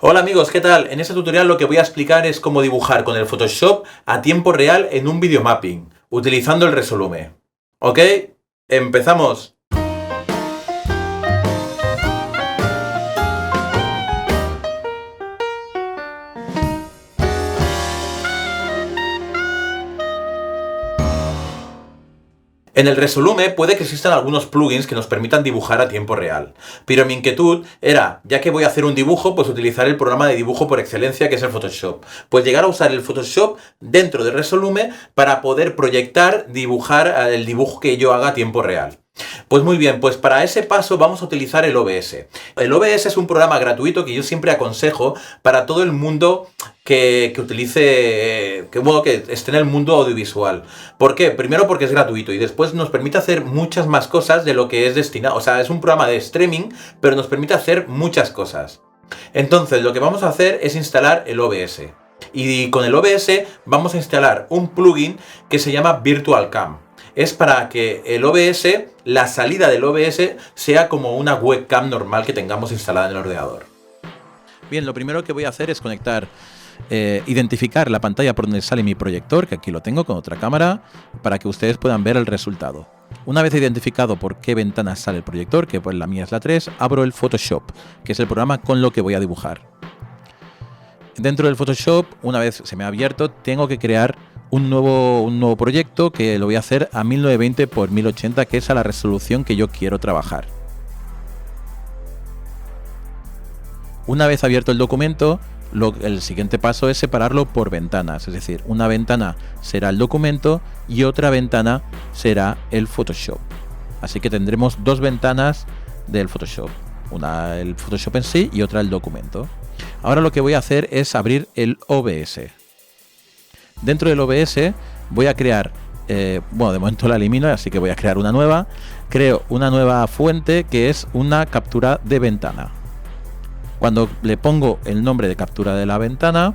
Hola amigos, ¿qué tal? En este tutorial lo que voy a explicar es cómo dibujar con el Photoshop a tiempo real en un videomapping, utilizando el Resolume. ¿Ok? ¡Empezamos! En el Resolume puede que existan algunos plugins que nos permitan dibujar a tiempo real, pero mi inquietud era, ya que voy a hacer un dibujo, pues utilizar el programa de dibujo por excelencia que es el Photoshop. Pues llegar a usar el Photoshop dentro del Resolume para poder proyectar, dibujar el dibujo que yo haga a tiempo real. Pues muy bien, pues para ese paso vamos a utilizar el OBS. El OBS es un programa gratuito que yo siempre aconsejo para todo el mundo que utilice, que esté en el mundo audiovisual. ¿Por qué? Primero porque es gratuito y después nos permite hacer muchas más cosas de lo que es destinado. O sea, es un programa de streaming, pero nos permite hacer muchas cosas. Entonces, lo que vamos a hacer es instalar el OBS. Y con el OBS vamos a instalar un plugin que se llama Virtual Cam. Es para que el OBS, la salida del OBS, sea como una webcam normal que tengamos instalada en el ordenador. Bien, lo primero que voy a hacer es conectar, identificar la pantalla por donde sale mi proyector, que aquí lo tengo con otra cámara, para que ustedes puedan ver el resultado. Una vez identificado por qué ventana sale el proyector, que pues la mía es la 3, abro el Photoshop, que es el programa con lo que voy a dibujar. Dentro del Photoshop, una vez se me ha abierto, tengo que crear un nuevo proyecto que lo voy a hacer a 1920 x 1080, que es a la resolución que yo quiero trabajar. Una vez abierto el documento, el siguiente paso es separarlo por ventanas, es decir, una ventana será el documento y otra ventana será el Photoshop. Así que tendremos dos ventanas del Photoshop, una el Photoshop en sí y otra el documento. Ahora lo que voy a hacer es abrir el OBS. Dentro del OBS voy a crear, bueno, de momento la elimino, así que voy a crear una nueva. Creo una nueva fuente que es una captura de ventana. Cuando le pongo el nombre de captura de la ventana,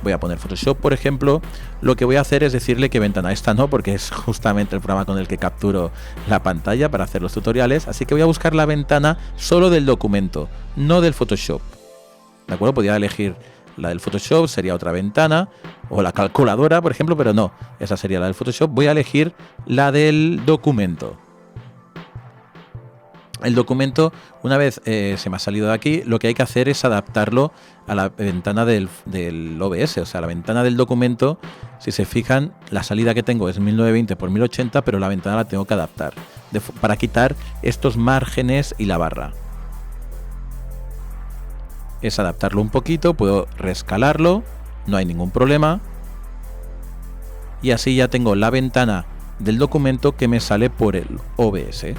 voy a poner Photoshop, por ejemplo, lo que voy a hacer es decirle qué ventana. Esta no, porque es justamente el programa con el que capturo la pantalla para hacer los tutoriales, así que voy a buscar la ventana solo del documento, no del Photoshop. ¿De acuerdo? Podría elegir la del Photoshop, sería otra ventana, o la calculadora, por ejemplo, pero no, esa sería la del Photoshop. Voy a elegir la del documento. El documento, una vez se me ha salido de aquí, lo que hay que hacer es adaptarlo a la ventana del OBS, o sea, la ventana del documento. Si se fijan, la salida que tengo es 1920 x 1080, pero la ventana la tengo que adaptar para quitar estos márgenes y la barra. Es adaptarlo un poquito, puedo reescalarlo, no hay ningún problema. Y así ya tengo la ventana del documento que me sale por el OBS.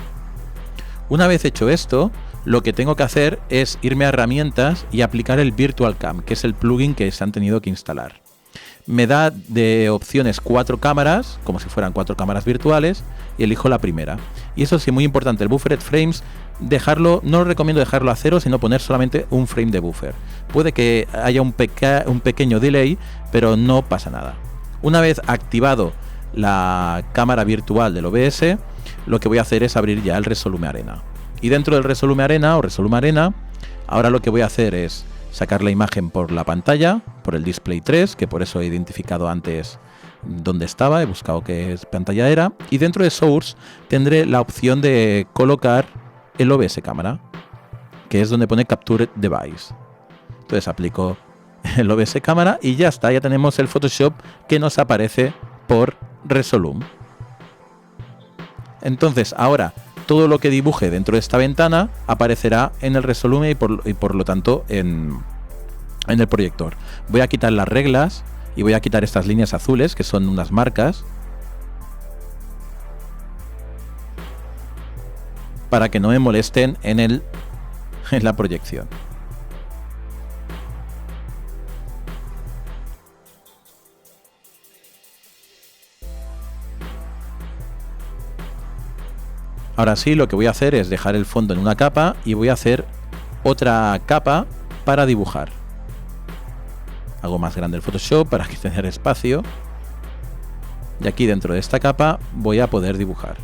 Una vez hecho esto, lo que tengo que hacer es irme a herramientas y aplicar el Virtual Cam, que es el plugin que se han tenido que instalar. Me da de opciones 4 cámaras, como si fueran 4 cámaras virtuales, y elijo la primera. Y eso sí, muy importante, el buffered frames, no recomiendo dejarlo a 0, sino poner solamente un frame de buffer. Puede que haya un pequeño delay, pero no pasa nada. Una vez activado la cámara virtual del OBS, lo que voy a hacer es abrir ya el Resolume Arena. Y dentro del Resolume Arena o Resolume Arena, ahora lo que voy a hacer es sacar la imagen por la pantalla, por el Display 3, que por eso he identificado antes dónde estaba, he buscado qué pantalla era, y dentro de Source tendré la opción de colocar el OBS cámara, que es donde pone Capture Device. Entonces aplico el OBS cámara y ya está, ya tenemos el Photoshop que nos aparece por Resolume. Entonces ahora todo lo que dibuje dentro de esta ventana aparecerá en el Resolume y por lo tanto en el proyector. Voy a quitar las reglas y voy a quitar estas líneas azules que son unas marcas para que no me molesten en la proyección. Ahora sí, lo que voy a hacer es dejar el fondo en una capa y voy a hacer otra capa para dibujar. Hago más grande el Photoshop para que tenga espacio. Y aquí dentro de esta capa voy a poder dibujar.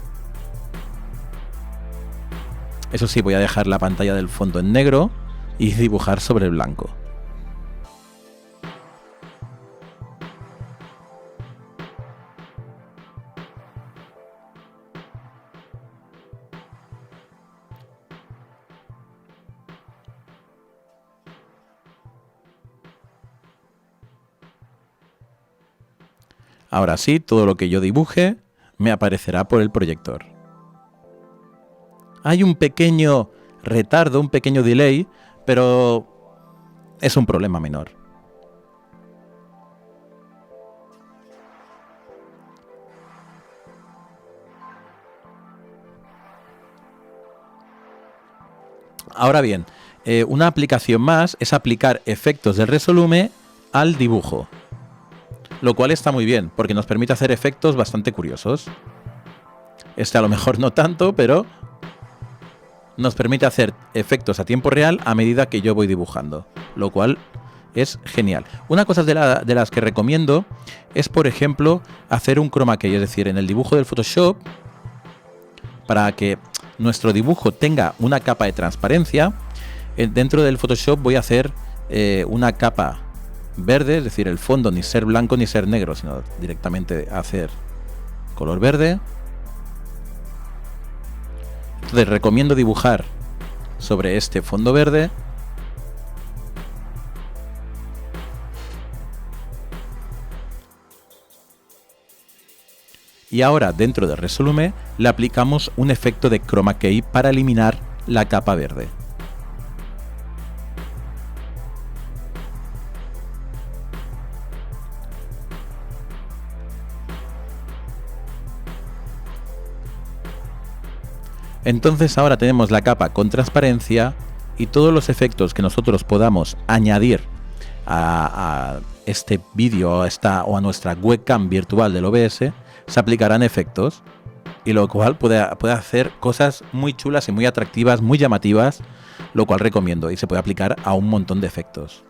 Eso sí, voy a dejar la pantalla del fondo en negro y dibujar sobre el blanco. Ahora sí, todo lo que yo dibuje me aparecerá por el proyector. Hay un pequeño retardo, un pequeño delay, pero es un problema menor. Ahora bien, una aplicación más es aplicar efectos del Resolume al dibujo, lo cual está muy bien, porque nos permite hacer efectos bastante curiosos. Este a lo mejor no tanto, pero nos permite hacer efectos a tiempo real a medida que yo voy dibujando, lo cual es genial. Una cosa de las que recomiendo es, por ejemplo, hacer un chroma key, es decir, en el dibujo del Photoshop, para que nuestro dibujo tenga una capa de transparencia, dentro del Photoshop voy a hacer una capa verde, es decir, el fondo ni ser blanco ni ser negro, sino directamente hacer color verde. Entonces recomiendo dibujar sobre este fondo verde. Y ahora dentro de Resolume le aplicamos un efecto de chroma key para eliminar la capa verde. Entonces ahora tenemos la capa con transparencia y todos los efectos que nosotros podamos añadir a este vídeo o a nuestra webcam virtual del OBS se aplicarán efectos, y lo cual puede hacer cosas muy chulas y muy atractivas, muy llamativas, lo cual recomiendo, y se puede aplicar a un montón de efectos.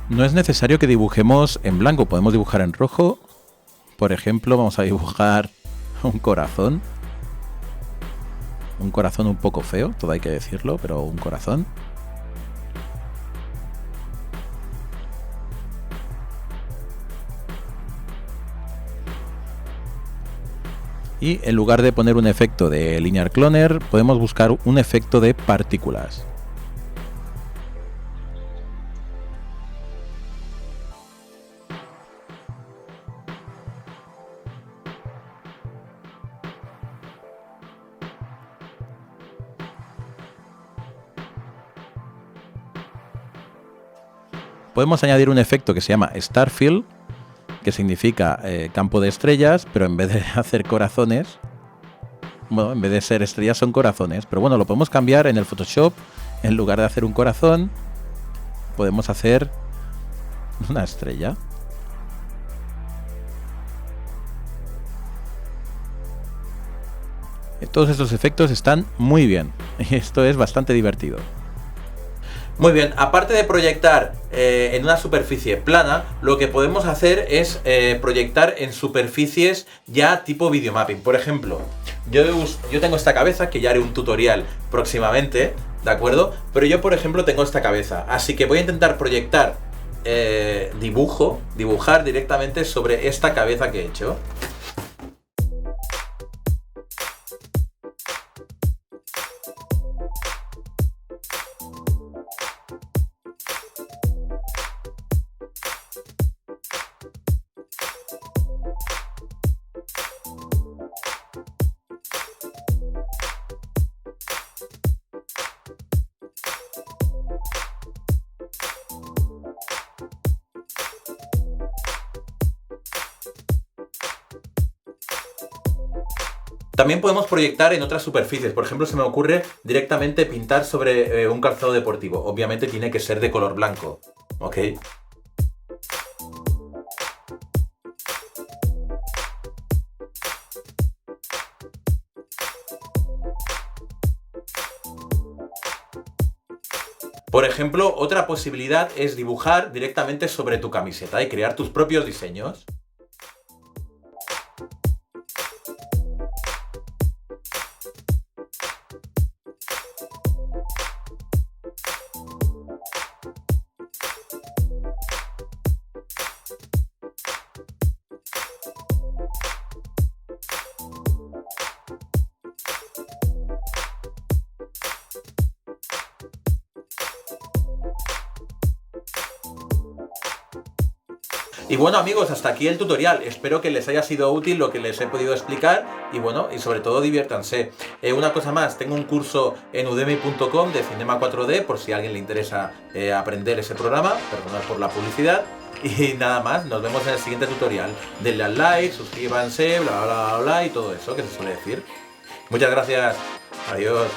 No es necesario que dibujemos en blanco, podemos dibujar en rojo. Por ejemplo, vamos a dibujar un corazón. Un corazón un poco feo, todo hay que decirlo, pero un corazón. Y en lugar de poner un efecto de Linear Cloner, podemos buscar un efecto de partículas. Podemos añadir un efecto que se llama Starfield, que significa campo de estrellas, pero en vez de hacer corazones, bueno, en vez de ser estrellas son corazones. Pero bueno, lo podemos cambiar en el Photoshop. En lugar de hacer un corazón, podemos hacer una estrella. Todos estos efectos están muy bien. Y esto es bastante divertido. Muy bien, aparte de proyectar en una superficie plana, lo que podemos hacer es proyectar en superficies ya tipo videomapping. Por ejemplo, yo tengo esta cabeza, que ya haré un tutorial próximamente, ¿de acuerdo? Pero yo, por ejemplo, tengo esta cabeza, así que voy a intentar proyectar dibujar directamente sobre esta cabeza que he hecho. También podemos proyectar en otras superficies. Por ejemplo, se me ocurre directamente pintar sobre un calzado deportivo. Obviamente tiene que ser de color blanco, ¿ok? Por ejemplo, otra posibilidad es dibujar directamente sobre tu camiseta y crear tus propios diseños. Y bueno, amigos, hasta aquí el tutorial. Espero que les haya sido útil lo que les he podido explicar y bueno, y sobre todo diviértanse. Una cosa más, tengo un curso en udemy.com de Cinema 4D por si a alguien le interesa aprender ese programa, perdonad por la publicidad. Y nada más, nos vemos en el siguiente tutorial. Denle al like, suscríbanse, bla bla bla bla y todo eso que se suele decir. Muchas gracias. Adiós.